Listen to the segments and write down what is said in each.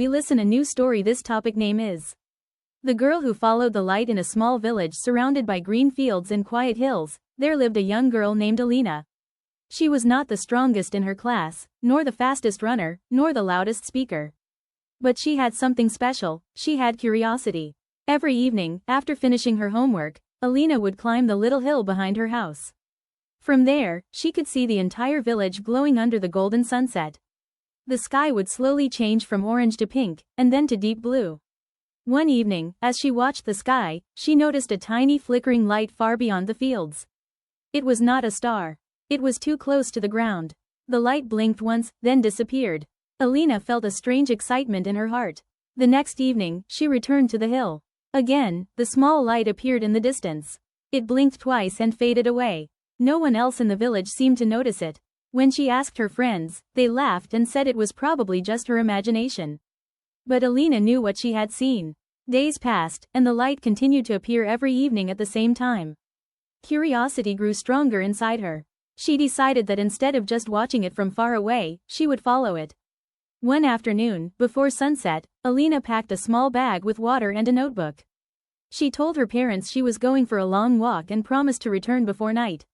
We listen a new story. This topic name is The Girl Who Followed the Light. In a small village surrounded by green fields and quiet hills, there lived a young girl named Alina. She was not the strongest in her class, nor the fastest runner, nor the loudest speaker. But she had something special. She had curiosity. Every evening, after finishing her homework, Alina would climb the little hill behind her house. From there, she could see the entire village glowing under the golden sunset. The sky would slowly change from orange to pink, and then to deep blue. One evening, as she watched the sky, she noticed a tiny flickering light far beyond the fields. It was not a star. It was too close to the ground. The light blinked once, then disappeared. Alina felt a strange excitement in her heart. The next evening, she returned to the hill. Again, the small light appeared in the distance. It blinked twice and faded away. No one else in the village seemed to notice it. When she asked her friends, they laughed and said it was probably just her imagination. But Alina knew what she had seen. Days passed, and the light continued to appear every evening at the same time. Curiosity grew stronger inside her. She decided that instead of just watching it from far away, she would follow it. One afternoon, before sunset, Alina packed a small bag with water and a notebook. She told her parents she was going for a long walk and promised to return before night.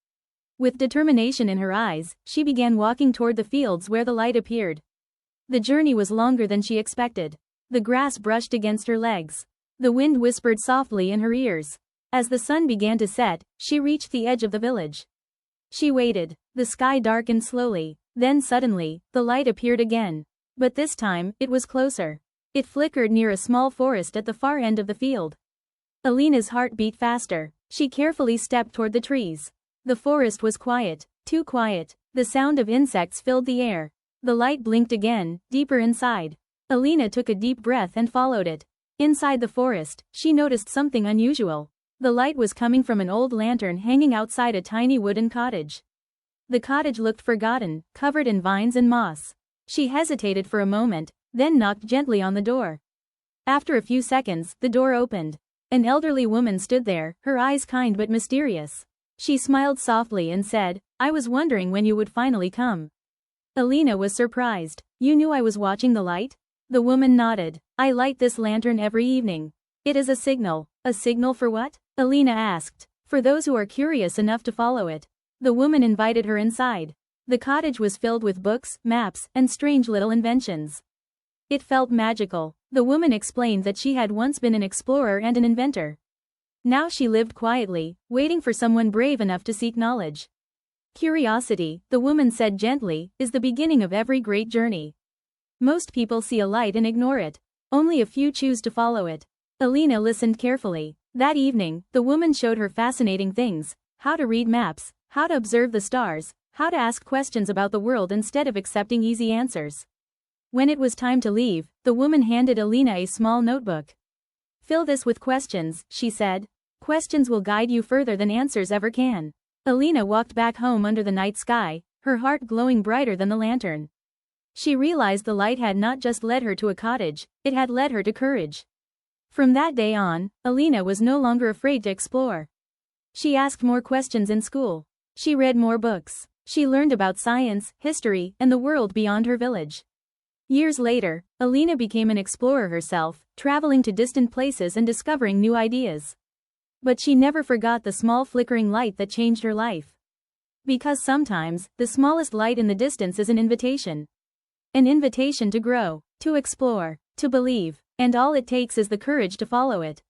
With determination in her eyes, she began walking toward the fields where the light appeared. The journey was longer than she expected. The grass brushed against her legs. The wind whispered softly in her ears. As the sun began to set, she reached the edge of the village. She waited. The sky darkened slowly. Then suddenly, the light appeared again. But this time, it was closer. It flickered near a small forest at the far end of the field. Alina's heart beat faster. She carefully stepped toward the trees. The forest was quiet, too quiet. The sound of insects filled the air. The light blinked again, deeper inside. Alina took a deep breath and followed it. Inside the forest, she noticed something unusual. The light was coming from an old lantern hanging outside a tiny wooden cottage. The cottage looked forgotten, covered in vines and moss. She hesitated for a moment, then knocked gently on the door. After a few seconds, the door opened. An elderly woman stood there, her eyes kind but mysterious. She smiled softly and said, "I was wondering when you would finally come." Alina was surprised. "You knew I was watching the light?" The woman nodded. "I light this lantern every evening. It is a signal." "A signal for what?" Alina asked. "For those who are curious enough to follow it." The woman invited her inside. The cottage was filled with books, maps, and strange little inventions. It felt magical. The woman explained that she had once been an explorer and an inventor. Now she lived quietly, waiting for someone brave enough to seek knowledge. Curiosity, the woman said gently, is the beginning of every great journey. Most people see a light and ignore it. Only a few choose to follow it. Alina listened carefully. That evening, the woman showed her fascinating things: how to read maps, how to observe the stars, how to ask questions about the world instead of accepting easy answers. When it was time to leave, the woman handed Alina a small notebook. "Fill this with questions," she said. "Questions will guide you further than answers ever can." Alina walked back home under the night sky, her heart glowing brighter than the lantern. She realized the light had not just led her to a cottage, it had led her to courage. From that day on, Alina was no longer afraid to explore. She asked more questions in school. She read more books. She learned about science, history, and the world beyond her village. Years later, Alina became an explorer herself, traveling to distant places and discovering new ideas. But she never forgot the small flickering light that changed her life. Because sometimes, the smallest light in the distance is an invitation. An invitation to grow, to explore, to believe, and all it takes is the courage to follow it.